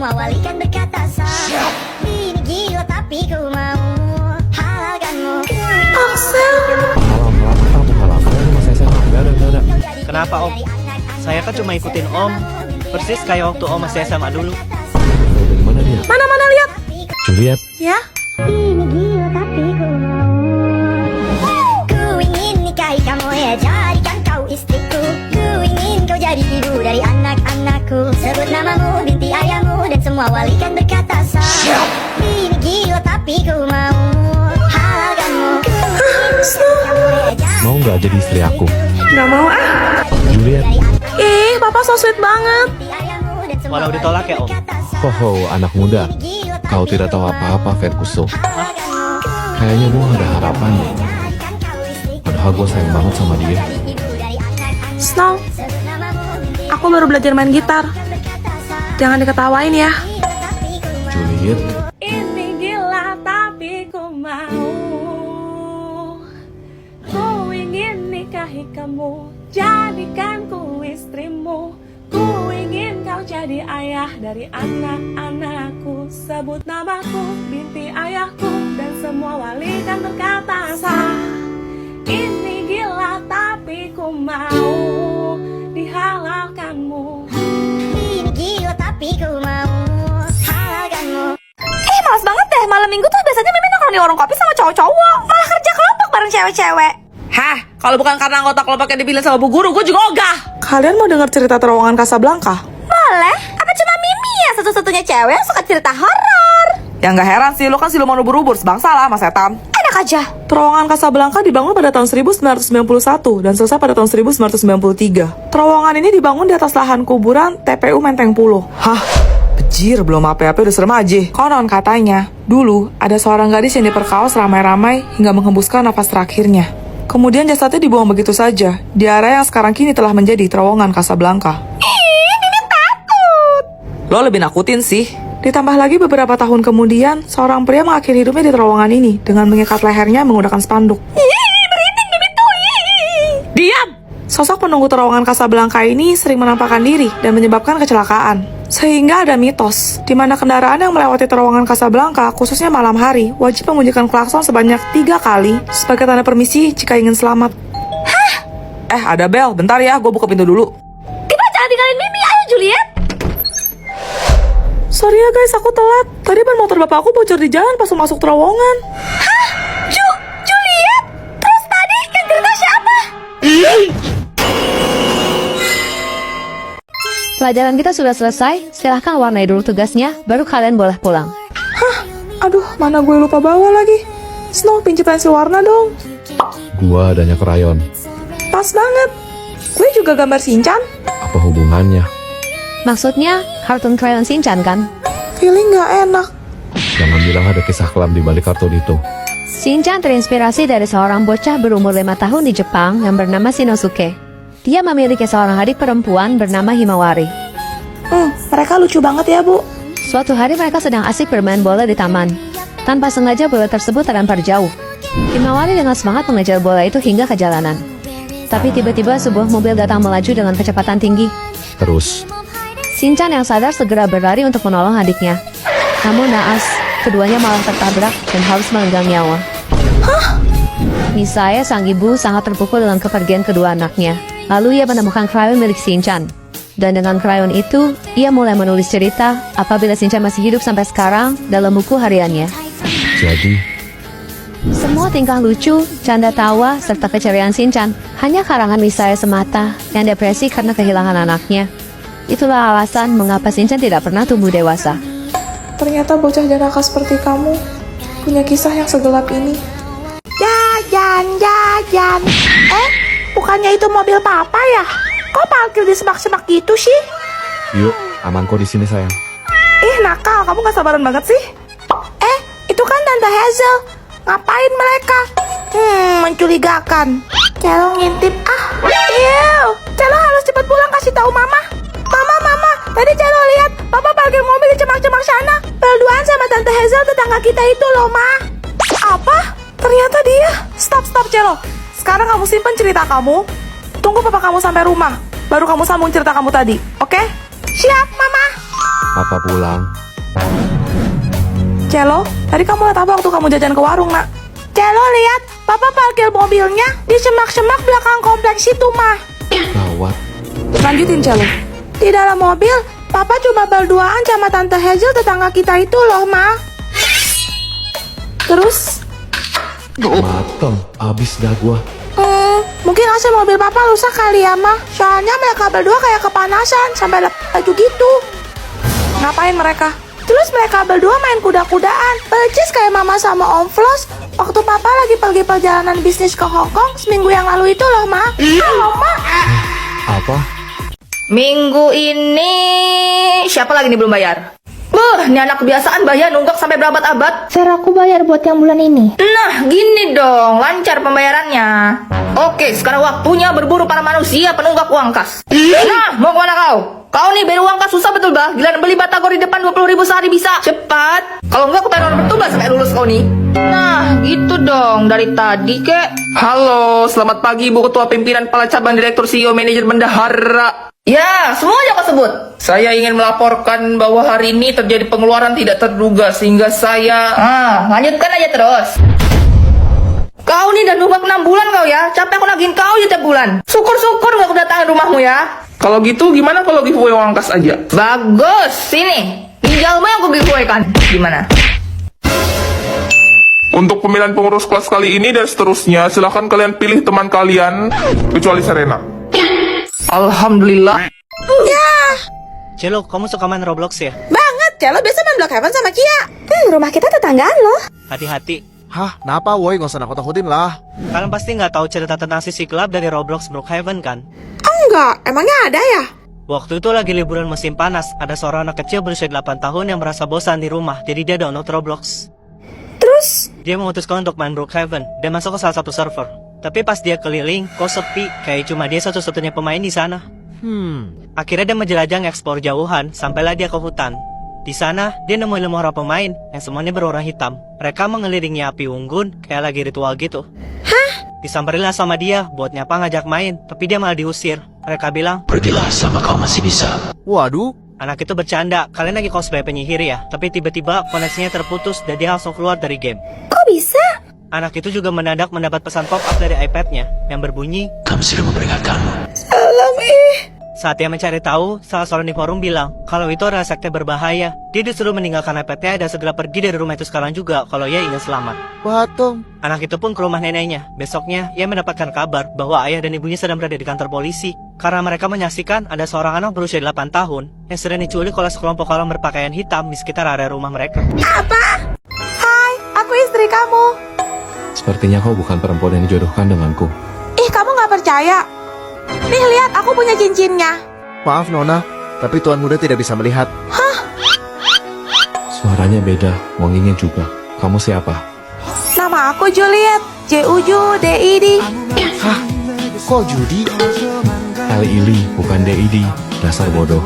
semua wali kan berkata sah. Ini gila tapi ku mau halalkanmu. Axel. Halam, ini mas SMA. Gak ada. Kenapa Om? Saya kan cuma ikutin Om. Persis kayak waktu Om masih SMA dulu. Dari mana dia? Mana lihat? Juliet. Ya. Ini gila tapi ku mau. Ku ingin nikahi kamu ya, jadikan kau istriku. Ku ingin kau jadi ibu dari anak-anakku. Sebut namamu, binti ayahmu, dan semua wali kan berkata sah. Ini gila tapi ku mau halalkanmu. Mau nggak jadi istri aku? Nggak mau ah. Juliet. Ih, Papa so sweet banget. Walau ditolak ya Om. Hoho, anak muda. Kau tidak tahu apa-apa, Ferguson. Kayaknya gue gak ada harapan deh. Padahal gue sayang banget sama dia. Snow, aku baru belajar main gitar. Jangan diketawain ya. Juliet. Ini gila tapi ku mau. Ku ingin nikahi kamu, jadikan ku istrimu. Ku ingin kau jadi ayah dari anak-anakku. Sebut namaku, binti ayahku, dan semua wali kan berkata sah. Ini gila tapi ku mau dihalalkanmu. Ini gila tapi ku mau halalkanmu. Males banget deh, malam minggu tuh biasanya Mimin nongkrong di warung kopi sama cowok-cowok, malah kerja kelompok bareng cewek-cewek. Hah, kalau bukan karena anggota kelompok yang dipilih sama bu guru, gue juga ogah. Kalian mau dengar cerita terowongan Casablanca? Boleh, apa cuma Mimi ya satu-satunya cewek yang suka cerita horor? Ya nggak heran sih, lo kan siluman ubur-ubur, sebangsa lah sama setan. Enak aja. Terowongan Casablanca dibangun pada tahun 1991 dan selesai pada tahun 1993. Terowongan ini dibangun di atas lahan kuburan TPU Menteng Pulo. Hah? Bejir, belum apa-apa udah serem aja. Konon katanya, dulu ada seorang gadis yang diperkaos ramai-ramai hingga menghembuskan nafas terakhirnya. Kemudian jasadnya dibuang begitu saja di area yang sekarang kini telah menjadi terowongan Casablanca. Ini takut. Lo lebih nakutin sih. Ditambah lagi beberapa tahun kemudian, seorang pria mengakhiri hidupnya di terowongan ini dengan mengikat lehernya menggunakan spanduk. Beriting Mimi tuh. Diam! Sosok penunggu terowongan Casablanca ini sering menampakkan diri dan menyebabkan kecelakaan. Sehingga ada mitos, di mana kendaraan yang melewati terowongan Casablanca, khususnya malam hari, wajib membunyikan klakson sebanyak 3 kali sebagai tanda permisi jika ingin selamat. Hah? Ada bel, bentar ya, gue buka pintu dulu. Ibu jangan tinggalin Mimi, ayo Juliet. Sorry ya guys, aku telat. Tadi ban motor bapak aku bocor di jalan pas masuk terowongan. Hah? Juliet? Terus tadi yang cerita siapa? Pelajaran kita sudah selesai, silahkan warnai dulu tugasnya, baru kalian boleh pulang. Aduh, mana gue lupa bawa lagi. Snow, pinjem pensil warna dong. Gua adanya krayon. Pas banget. Gue juga gambar Shinchan. Apa hubungannya? Maksudnya, kartun krayon Shinchan kan? Feeling gak enak. Jangan bilang ada kisah kelam di balik kartun itu. Shinchan terinspirasi dari seorang bocah berumur 5 tahun di Jepang yang bernama Shinosuke. Dia memiliki seorang adik perempuan bernama Himawari. Mereka lucu banget ya, Bu. Suatu hari mereka sedang asik bermain bola di taman. Tanpa sengaja bola tersebut terlempar jauh. Himawari dengan semangat mengejar bola itu hingga ke jalanan. Tapi tiba-tiba sebuah mobil datang melaju dengan kecepatan tinggi. Terus, Shinchan yang sadar segera berlari untuk menolong adiknya. Namun naas, keduanya malah tertabrak dan harus melenggang nyawa. Misaya, sang ibu, sangat terpukul dengan kepergian kedua anaknya. Lalu ia menemukan krayon milik Shinchan. Dan dengan krayon itu, ia mulai menulis cerita apabila Shinchan masih hidup sampai sekarang dalam buku hariannya. jadi Semua tingkah lucu, canda tawa, serta keceriaan Shinchan hanya karangan Misaya semata yang depresi karena kehilangan anaknya. Itulah alasan mengapa Shinchan tidak pernah tumbuh dewasa. Ternyata bocah jenaka seperti kamu punya kisah yang segelap ini. Jajan. Bukannya itu mobil papa ya? Kok parkir di semak-semak gitu sih? yuk, aman kok di sini sayang. Nakal, kamu gak sabaran banget sih. Itu kan Tante Hazel. Ngapain mereka? Mencurigakan. Celo ngintip. Celo harus cepat pulang kasih tahu mama. Mama, tadi Celo lihat papa parkir mobil di cemak-cemak sana. Berduaan sama Tante Hazel, tetangga kita itu loh, Ma. Apa? Ternyata dia. Stop, Celo. Sekarang kamu simpan cerita kamu. Tunggu papa kamu sampai rumah, baru kamu sambung cerita kamu tadi, oke? Siap, Mama. Papa pulang. Celo, tadi kamu lihat apa waktu kamu jajan ke warung, nak? Celo, lihat. Papa parkir mobilnya di semak-semak belakang kompleks itu, mah. Gawat. Lanjutin, Celo. Di dalam mobil, Papa cuma berduaan sama Tante Hazel tetangga kita itu loh, ma. Terus? Mateng, abis dah gua. Mungkin AC mobil Papa rusak kali ya, ma. Soalnya mereka berdua kayak kepanasan sampai lepas baju gitu. Ngapain mereka? Terus mereka berdua main kuda-kudaan. Percis kayak Mama sama Om Flos waktu Papa lagi pergi perjalanan bisnis ke Hong Kong seminggu yang lalu itu loh, ma. Halo, ma. Apa? Minggu ini siapa lagi nih belum bayar? Ini anak kebiasaan bayar nunggak sampai berabad-abad. Ser, aku bayar buat yang bulan ini. Nah, gini dong, lancar pembayarannya. Oke, sekarang waktunya berburu para manusia penunggak uang kas. Nah, mau kemana kau? Kau nih bayar uang kas susah betul, bah. Gila beli batagor di depan 20.000 sehari bisa. Cepat. Kalau enggak, aku taruh nomor bertugas sampai lulus kau nih. Nah, gitu dong. Dari tadi, kek. Halo, selamat pagi, Bu Ketua Pimpinan Kepala Cabang Direktur CEO Manajer Bendahara. Ya, semuanya kau sebut. Saya ingin melaporkan bahwa hari ini terjadi pengeluaran tidak terduga sehingga saya... lanjutkan aja terus. Kau nih udah nunggak 6 bulan kau ya. Capek aku nagihin kau aja tiap bulan. Syukur-syukur gak aku datangin rumahmu ya. Kalau gitu gimana kalau giveaway uang kas aja? Bagus, sini. Ginjalmu yang aku giveaway kan. Gimana? Untuk pemilihan pengurus kelas kali ini dan seterusnya, silahkan kalian pilih teman kalian, kecuali Serena. Alhamdulillah. Ya, Celo, kamu suka main Roblox ya? banget. Celo biasa main Block Heaven sama Kia. Rumah kita tetanggaan loh. Hati-hati. Hah, kenapa woi? Gak usah nakut-nakutin lah. Kalian pasti nggak tahu cerita tentang sisi gelap dari Roblox Brookhaven kan? Enggak, emangnya ada ya? Waktu itu lagi liburan musim panas, ada seorang anak kecil berusia 8 tahun yang merasa bosan di rumah, jadi dia download Roblox. Terus? Dia memutuskan untuk main Brookhaven dan masuk ke salah satu server. Tapi pas dia keliling, kok sepi, kayak cuma dia satu-satunya pemain di sana. Akhirnya dia menjelajah ngeksplor jauhan, sampailah dia ke hutan. Di sana, dia nemuin 5 orang pemain yang semuanya berwarna hitam. Mereka mengelilingi api unggun, kayak lagi ritual gitu. Hah? Disamperin lah sama dia, buat nyapa ngajak main, tapi dia malah diusir. Mereka bilang, Pergilah sama kau masih bisa. Waduh, anak itu bercanda, kalian lagi cosplay penyihir ya? Tapi tiba-tiba koneksinya terputus dan dia langsung keluar dari game. Kok bisa? Anak itu juga mendadak mendapat pesan pop-up dari iPad-nya yang berbunyi, Kami sudah memperingatkanmu. saat dia mencari tahu, salah seorang di forum bilang kalau itu adalah sekte berbahaya. Dia disuruh meninggalkan iPad-nya dan segera pergi dari rumah itu sekarang juga kalau ia ingin selamat. Batom. Anak itu pun ke rumah neneknya. Besoknya, ia mendapatkan kabar bahwa ayah dan ibunya sedang berada di kantor polisi karena mereka menyaksikan ada seorang anak berusia 8 tahun yang sedang diculik oleh sekelompok orang berpakaian hitam di sekitar area rumah mereka. Apa? Hai, aku istri kamu. Sepertinya kau bukan perempuan yang dijodohkan denganku. Ih, kamu gak percaya? Nih, lihat, aku punya cincinnya. Maaf Nona, tapi Tuan Muda tidak bisa melihat. Suaranya beda, wanginya juga. Kamu siapa? Nama aku Juliet. Jujudd. Hah? Kok judi? Ili, bukan DID. Dasar bodoh.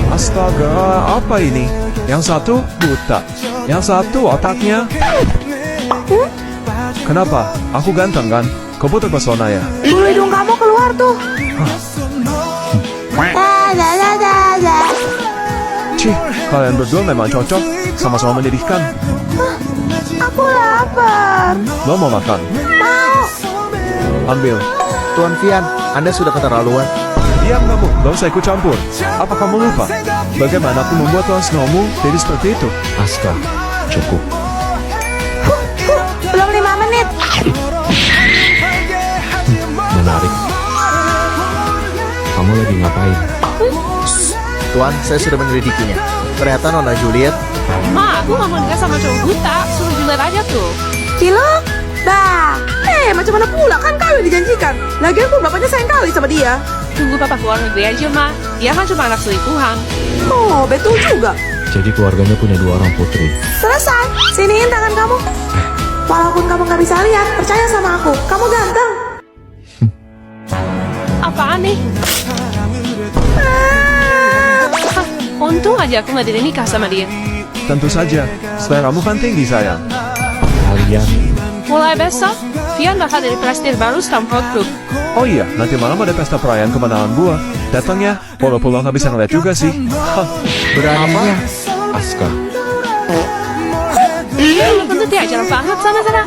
Astaga, apa ini? Yang satu buta, yang satu otaknya. Kenapa? Aku ganteng kan? Kau terpesona ya? Bulu hidung kamu keluar tuh. Cih, kalian berdua memang cocok. Sama-sama menyedihkan. Aku lapar. Lo mau makan? Mau. Ambil. Tuan Vian, Anda sudah keterlaluan. Diam kamu, gak usah ikut campur. Apa kamu lupa? Bagaimana aku membuat Tuan Snowmu jadi seperti itu? Aska, cukup. Belum 5 menit. Menarik. Kamu lagi ngapain? Tuan, saya sudah menyelidikinya. Ternyata Nona Juliet. Ma, aku gak mau nikah sama cowok buta. Suruh Juliet aja tuh. Cilok. Bah. Macam mana pula kan kau yang dijanjikan. Lagian pun bapaknya sayang kali sama dia. Tunggu papa keluar negeri aja, Ma. Dia kan cuma anak selingkuhan. Oh, betul juga. Jadi keluarganya punya 2 orang putri. Selesai. Siniin tangan kamu. Walaupun kamu gak bisa lihat, percaya sama aku. Kamu ganteng. Apaan nih? Hah, untung aja aku gak nikah sama dia. Tentu saja, seleramu kan tinggi sayang. Kalian, Mulai besok, Vian bakal jadi presiden baru Stormhold Group. Oh iya, nanti malam ada pesta perayaan kemenangan gua. Datang ya, walaupun lo nggak bisa ngeliat juga sih. Hah, Beraninya. Aska, Tentu dia ajar banget sana-sana.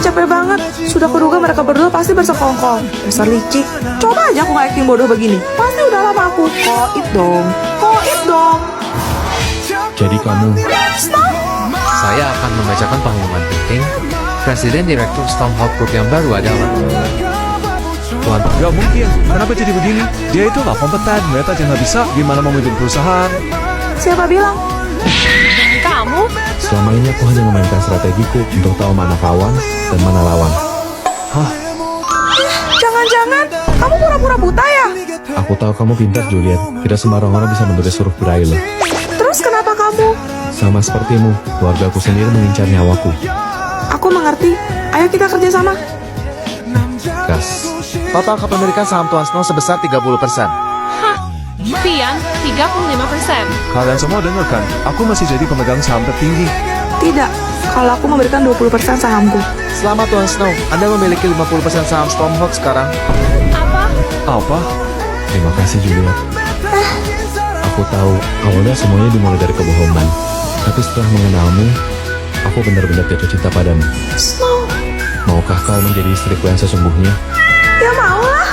Capek banget. Sudah kuduga mereka berdua pasti bersekongkol. Dasar licik. Coba aja aku nggak acting bodoh begini. Pasti udah lama aku. Koit dong. Koit dong. jadi kamu Saya akan membacakan pengumuman penting. Presiden Direktur Stormhold Group yang baru adalah Tuan. gak mungkin. Kenapa jadi begini? Dia itu nggak kompeten, melihat aja nggak bisa. Gimana mau memimpin perusahaan? Siapa bilang? Kamu? selama ini aku hanya memainkan strategiku untuk tahu mana kawan dan mana lawan. Jangan-jangan kamu pura-pura buta ya? Aku tahu kamu pintar, Juliet. Tidak sembarang orang bisa menulis huruf Braille. Terus kenapa kamu? Sama sepertimu, keluargaku sendiri mengincar nyawaku. Aku mengerti. Ayo kita kerja sama. Gas. Total kepemilikan saham Tuan Snow sebesar 30%. Vian, 35%. Kalian semua dengar kan? Aku masih jadi pemegang saham tertinggi. Tidak. Kalau aku memberikan 20% sahamku. Selamat Tuan Snow, Anda memiliki 50% saham Stormhold sekarang. Apa? Terima kasih, Juliet. Aku tahu awalnya semuanya dimulai dari kebohongan. Tapi setelah mengenalmu, aku benar-benar jatuh cinta padamu. Snow. Maukah kau menjadi istriku yang sesungguhnya? Ya mau lah.